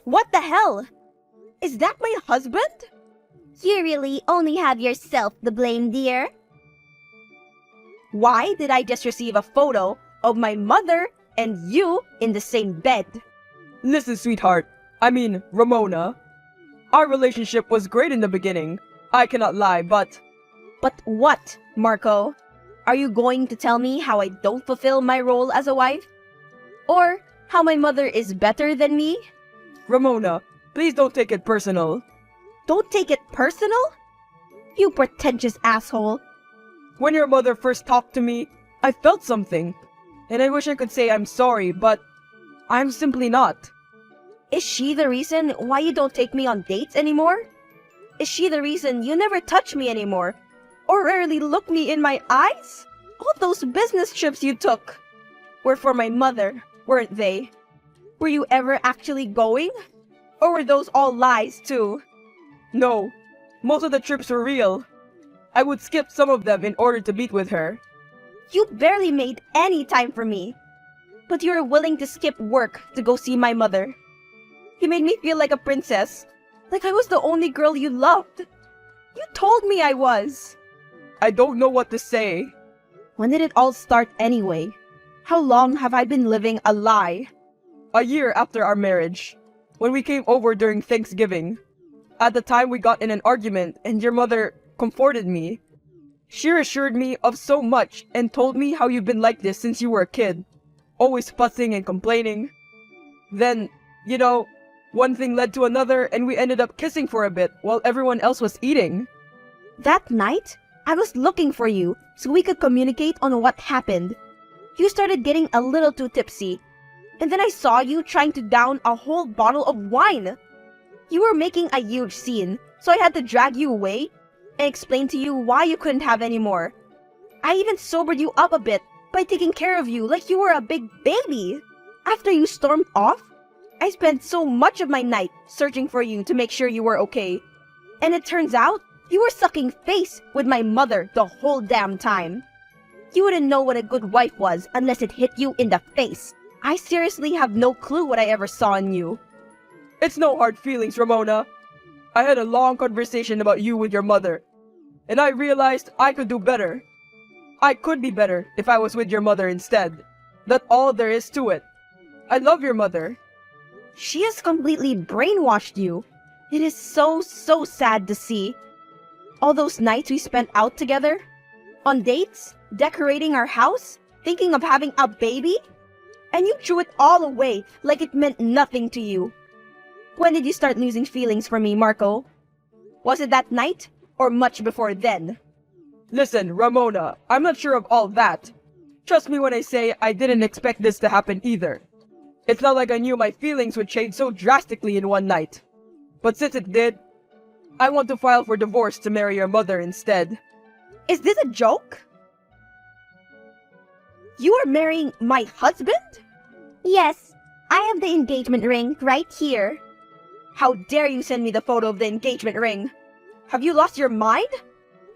What the hell? Is that my husband? You really only have yourself to blame, dear. Why did I just receive a photo of my mother and you in the same bed? Listen, sweetheart. I mean, Ramona. Our relationship was great in the beginning. I cannot lie, but... But what, Marco? Are you going to tell me how I don't fulfill my role as a wife? Or how my mother is better than me? Ramona, please don't take it personal. Don't take it personal? You pretentious asshole. When your mother first talked to me, I felt something. And I wish I could say I'm sorry, but I'm simply not. Is she the reason why you don't take me on dates anymore? Is she the reason you never touch me anymore? Or rarely look me in my eyes? All those business trips you took were for my mother, weren't they? Were you ever actually going? Or were those all lies too? No, most of the trips were real. I would skip some of them in order to meet with her. You barely made any time for me. But you were willing to skip work to go see my mother. You made me feel like a princess. Like I was the only girl you loved. You told me I was. I don't know what to say. When did it all start anyway? How long have I been living a lie? A year after our marriage, when we came over during Thanksgiving. At the time we got in an argument and your mother comforted me. She assured me of so much and told me how you've been like this since you were a kid. Always fussing and complaining. Then, you know, one thing led to another and we ended up kissing for a bit while everyone else was eating. That night, I was looking for you so we could communicate on what happened. You started getting a little too tipsy. And then I saw you trying to down a whole bottle of wine. You were making a huge scene, so I had to drag you away and explain to you why you couldn't have any more. I even sobered you up a bit by taking care of you like you were a big baby. After you stormed off, I spent so much of my night searching for you to make sure you were okay. And it turns out, you were sucking face with my mother the whole damn time. You wouldn't know what a good wife was unless it hit you in the face. I seriously have no clue what I ever saw in you. It's no hard feelings, Ramona. I had a long conversation about you with your mother, and I realized I could do better. I could be better if I was with your mother instead. That's all there is to it. I love your mother. She has completely brainwashed you. It is so sad to see. All those nights we spent out together, on dates, decorating our house, thinking of having a baby, and you threw it all away like it meant nothing to you. When did you start losing feelings for me, Marco? Was it that night, or much before then? Listen, Ramona, I'm not sure of all that. Trust me when I say I didn't expect this to happen either. It's not like I knew my feelings would change so drastically in one night. But since it did, I want to file for divorce to marry your mother instead. Is this a joke? You are marrying my husband? Yes, I have the engagement ring right here. How dare you send me the photo of the engagement ring? Have you lost your mind?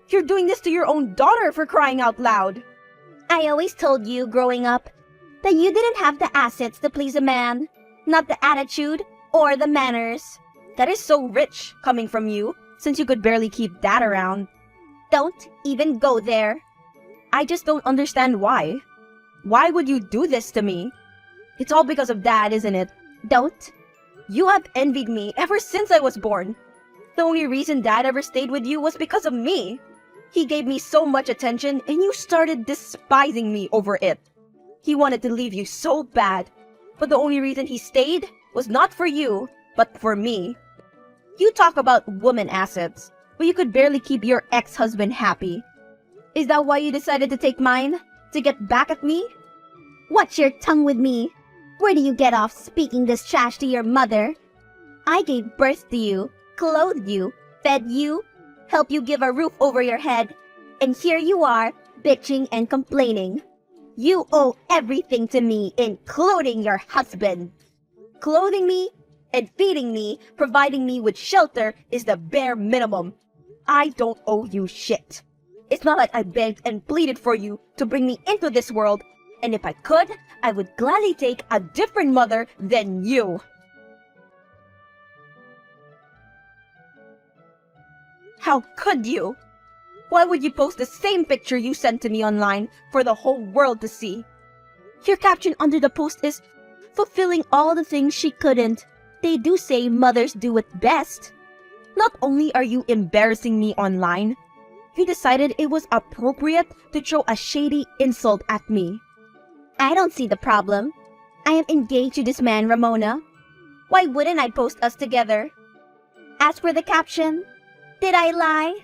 You're doing this to your own daughter, for crying out loud. I always told you growing up that you didn't have the assets to please a man, not the attitude or the manners. That is so rich coming from you, since you could barely keep that around. Don't even go there. I just don't understand why. Why would you do this to me? It's all because of Dad, isn't it? Don't. You have envied me ever since I was born. The only reason Dad ever stayed with you was because of me. He gave me so much attention and you started despising me over it. He wanted to leave you so bad, but the only reason he stayed was not for you, but for me. You talk about woman assets, but you could barely keep your ex-husband happy. Is that why you decided to take mine? To get back at me? Watch your tongue with me. Where do you get off speaking this trash to your mother? I gave birth to you, clothed you, fed you, helped you give a roof over your head, and here you are, bitching and complaining. You owe everything to me, including your husband. Clothing me and feeding me, providing me with shelter is the bare minimum. I don't owe you shit. It's not like I begged and pleaded for you to bring me into this world, and if I could, I would gladly take a different mother than you. How could you? Why would you post the same picture you sent to me online for the whole world to see? Your caption under the post is, fulfilling all the things she couldn't. They do say mothers do it best. Not only are you embarrassing me online, you decided it was appropriate to throw a shady insult at me. I don't see the problem. I am engaged to this man, Ramona. Why wouldn't I post us together? As for the caption, did I lie?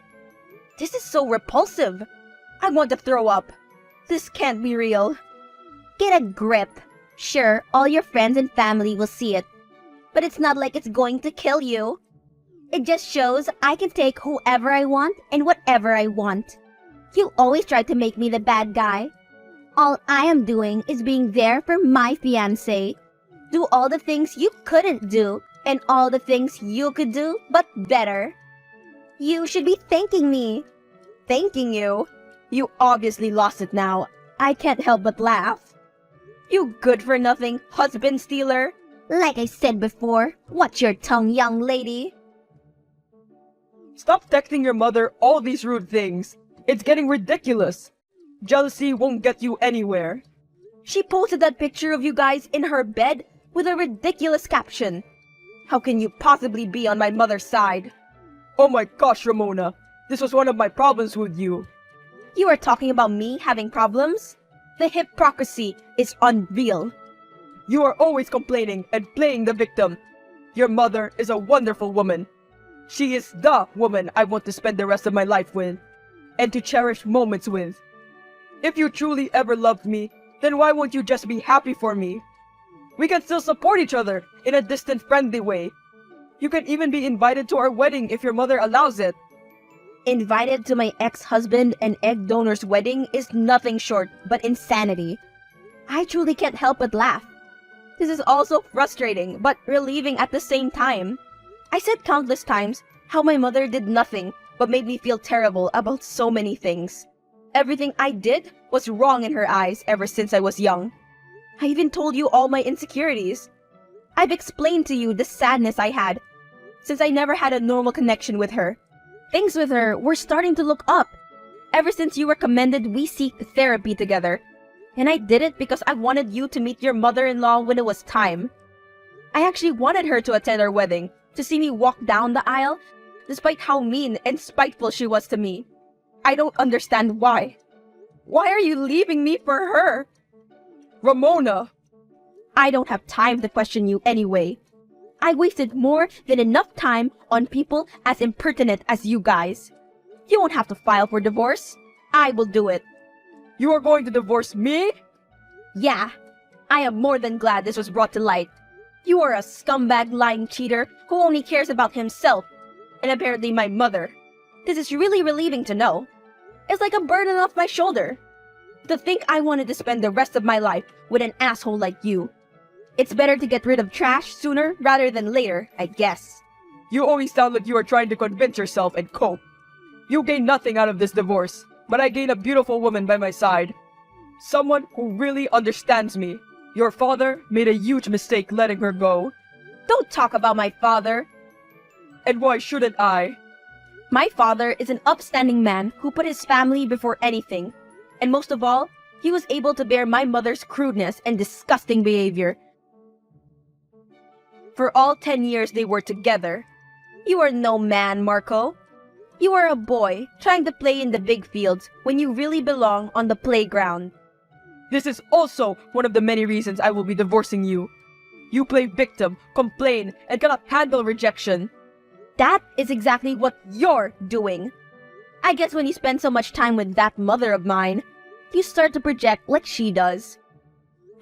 This is so repulsive. I want to throw up. This can't be real. Get a grip. Sure, all your friends and family will see it, but it's not like it's going to kill you. It just shows I can take whoever I want and whatever I want. You always try to make me the bad guy. All I am doing is being there for my fiancé. Do all the things you couldn't do and all the things you could do, but better. You should be thanking me. Thanking you? You obviously lost it now. I can't help but laugh. You good-for-nothing husband stealer. Like I said before, watch your tongue, young lady. Stop texting your mother all these rude things. It's getting ridiculous. Jealousy won't get you anywhere. She posted that picture of you guys in her bed with a ridiculous caption. How can you possibly be on my mother's side? Oh my gosh, Ramona. This was one of my problems with you. You are talking about me having problems? The hypocrisy is unreal. You are always complaining and playing the victim. Your mother is a wonderful woman. She is the woman I want to spend the rest of my life with, and to cherish moments with. If you truly ever loved me, then why won't you just be happy for me? We can still support each other in a distant, friendly way. You can even be invited to our wedding if your mother allows it. Invited to my ex-husband and egg donor's wedding is nothing short but insanity. I truly can't help but laugh. This is also frustrating but relieving at the same time. I said countless times how my mother did nothing but made me feel terrible about so many things. Everything I did was wrong in her eyes ever since I was young. I even told you all my insecurities. I've explained to you the sadness I had since I never had a normal connection with her. Things with her were starting to look up. Ever since you recommended we seek therapy together. And I did it because I wanted you to meet your mother-in-law when it was time. I actually wanted her to attend our wedding, to see me walk down the aisle, despite how mean and spiteful she was to me. I don't understand why. Why are you leaving me for her? Ramona! I don't have time to question you anyway. I wasted more than enough time on people as impertinent as you guys. You won't have to file for divorce. I will do it. You are going to divorce me? Yeah, I am more than glad this was brought to light. You are a scumbag lying cheater who only cares about himself, and apparently my mother. This is really relieving to know. It's like a burden off my shoulder. To think I wanted to spend the rest of my life with an asshole like you. It's better to get rid of trash sooner rather than later, I guess. You always sound like you are trying to convince yourself and cope. You gain nothing out of this divorce, but I gain a beautiful woman by my side. Someone who really understands me. Your father made a huge mistake letting her go. Don't talk about my father. And why shouldn't I? My father is an upstanding man who put his family before anything. And most of all, he was able to bear my mother's crudeness and disgusting behavior. For all 10 years they were together. You are no man, Marco. You are a boy trying to play in the big fields when you really belong on the playground. This is also one of the many reasons I will be divorcing you. You play victim, complain, and cannot handle rejection. That is exactly what you're doing. I guess when you spend so much time with that mother of mine, you start to project like she does.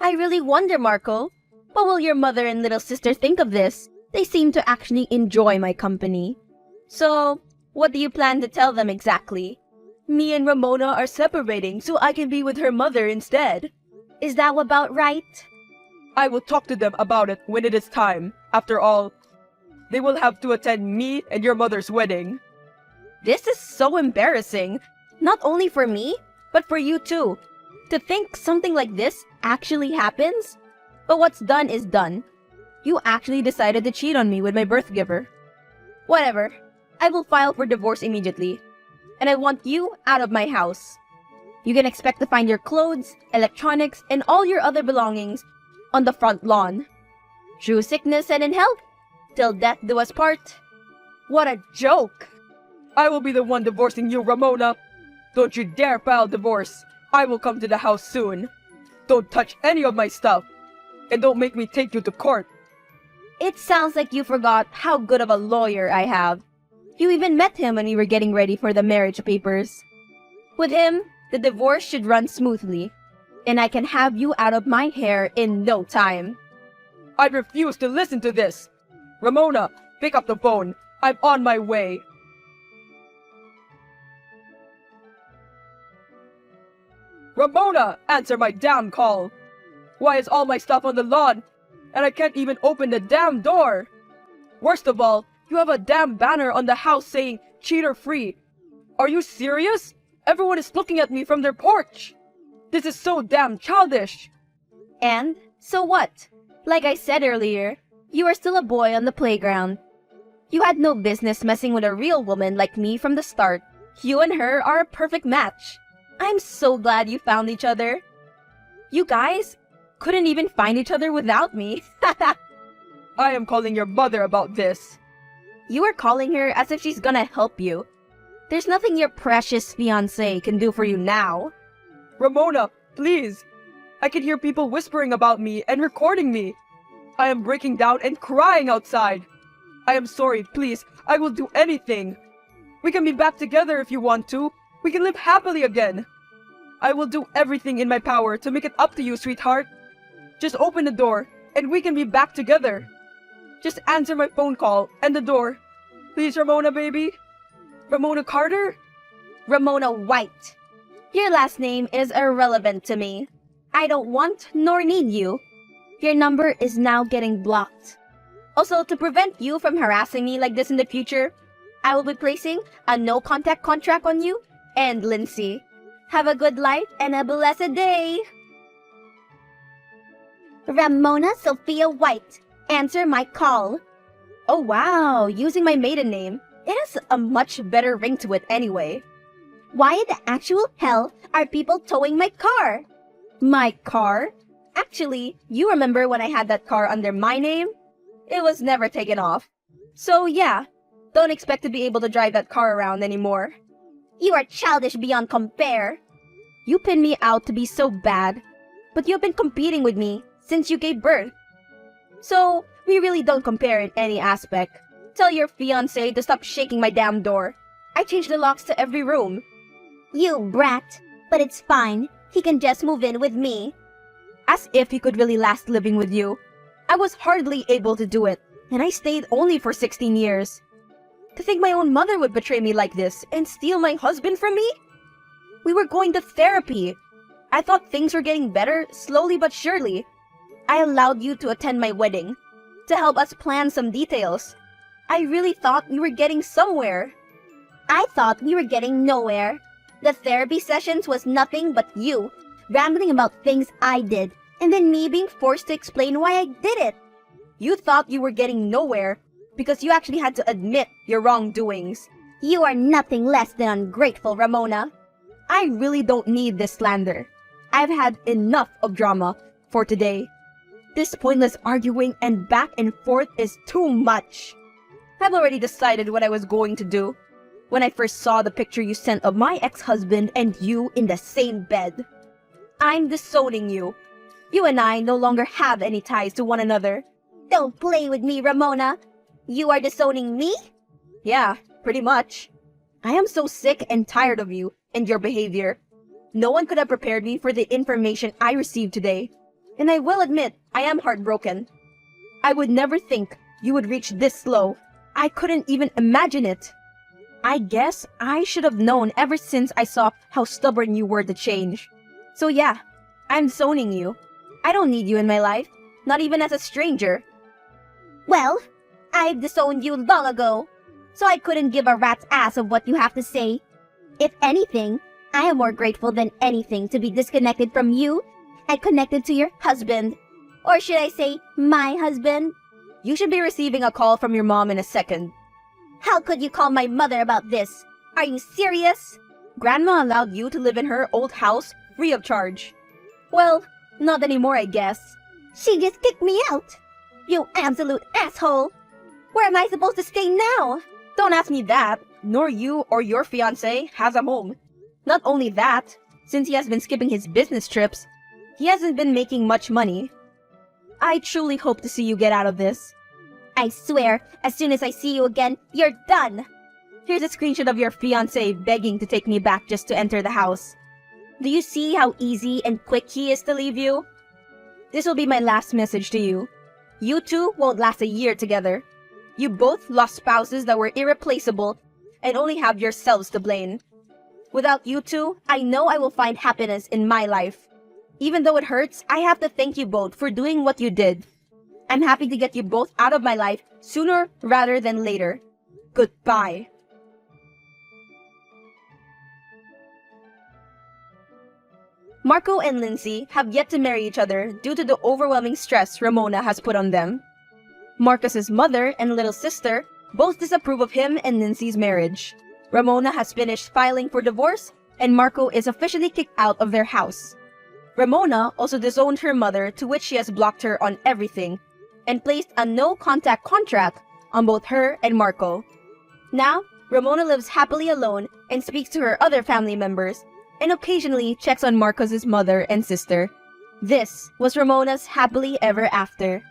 I really wonder, Marco, what will your mother and little sister think of this? They seem to actually enjoy my company. So, what do you plan to tell them exactly? Me and Ramona are separating so I can be with her mother instead. Is that about right? I will talk to them about it when it is time. After all, they will have to attend me and your mother's wedding. This is so embarrassing. Not only for me, but for you too. To think something like this actually happens? But what's done is done. You actually decided to cheat on me with my birth giver. Whatever. I will file for divorce immediately. And I want you out of my house. You can expect to find your clothes, electronics, and all your other belongings on the front lawn. Through sickness and in health, till death do us part. What a joke! I will be the one divorcing you, Ramona. Don't you dare file divorce. I will come to the house soon. Don't touch any of my stuff. And don't make me take you to court. It sounds like you forgot how good of a lawyer I have. You even met him when we were getting ready for the marriage papers. With him, the divorce should run smoothly, and I can have you out of my hair in no time. I refuse to listen to this. Ramona, pick up the phone. I'm on my way. Ramona, answer my damn call. Why is all my stuff on the lawn? And I can't even open the damn door. Worst of all, you have a damn banner on the house saying cheater free. Are you serious? Everyone is looking at me from their porch. This is so damn childish. And so what? Like I said earlier, you are still a boy on the playground. You had no business messing with a real woman like me from the start. You and her are a perfect match. I'm so glad you found each other. You guys couldn't even find each other without me. I am calling your mother about this. You are calling her as if she's gonna help you. There's nothing your precious fiancé can do for you now. Ramona, please. I can hear people whispering about me and recording me. I am breaking down and crying outside. I am sorry, please. I will do anything. We can be back together if you want to. We can live happily again. I will do everything in my power to make it up to you, sweetheart. Just open the door and we can be back together. Just answer my phone call and the door. Please, Ramona, baby. Ramona Carter? Ramona White. Your last name is irrelevant to me. I don't want nor need you. Your number is now getting blocked. Also, to prevent you from harassing me like this in the future, I will be placing a no-contact contract on you and Lindsay. Have a good life and a blessed day. Ramona Sophia White, answer my call. Oh wow, using my maiden name. It has a much better ring to it anyway. Why in the actual hell are people towing my car? My car? Actually, you remember when I had that car under my name? It was never taken off. So yeah, don't expect to be able to drive that car around anymore. You are childish beyond compare. You pinned me out to be so bad, but you've been competing with me since you gave birth. So, we really don't compare in any aspect. Tell your fiancé to stop shaking my damn door. I changed the locks to every room. You brat. But it's fine. He can just move in with me. As if he could really last living with you. I was hardly able to do it, and I stayed only for 16 years. To think my own mother would betray me like this and steal my husband from me? We were going to therapy. I thought things were getting better, slowly but surely. I allowed you to attend my wedding, to help us plan some details. I really thought we were getting somewhere. I thought we were getting nowhere. The therapy sessions was nothing but you, rambling about things I did, and then me being forced to explain why I did it. You thought you were getting nowhere because you actually had to admit your wrongdoings. You are nothing less than ungrateful, Ramona. I really don't need this slander. I've had enough of drama for today. This pointless arguing and back and forth is too much. I've already decided what I was going to do when I first saw the picture you sent of my ex-husband and you in the same bed. I'm disowning you. You and I no longer have any ties to one another. Don't play with me, Ramona. You are disowning me? Yeah, pretty much. I am so sick and tired of you and your behavior. No one could have prepared me for the information I received today. And I will admit, I am heartbroken. I would never think you would reach this low. I couldn't even imagine it. I guess I should have known ever since I saw how stubborn you were to change. So yeah, I'm disowning you. I don't need you in my life, not even as a stranger. Well, I've disowned you long ago, so I couldn't give a rat's ass of what you have to say. If anything, I am more grateful than anything to be disconnected from you and connected to your husband. Or should I say, my husband? You should be receiving a call from your mom in a second. How could you call my mother about this? Are you serious? Grandma allowed you to live in her old house free of charge. Well, not anymore, I guess. She just kicked me out. You absolute asshole. Where am I supposed to stay now? Don't ask me that, nor you or your fiancé has a home. Not only that, since he has been skipping his business trips, he hasn't been making much money. I truly hope to see you get out of this. I swear, as soon as I see you again, you're done. Here's a screenshot of your fiancé begging to take me back just to enter the house. Do you see how easy and quick he is to leave you? This will be my last message to you. You two won't last a year together. You both lost spouses that were irreplaceable and only have yourselves to blame. Without you two, I know I will find happiness in my life. Even though it hurts, I have to thank you both for doing what you did. I'm happy to get you both out of my life sooner rather than later. Goodbye. Marco and Lindsay have yet to marry each other due to the overwhelming stress Ramona has put on them. Marcus's mother and little sister both disapprove of him and Lindsay's marriage. Ramona has finished filing for divorce, and Marco is officially kicked out of their house. Ramona also disowned her mother, to which she has blocked her on everything, and placed a no-contact contract on both her and Marco. Now, Ramona lives happily alone and speaks to her other family members, and occasionally checks on Marcus's mother and sister. This was Ramona's happily ever after.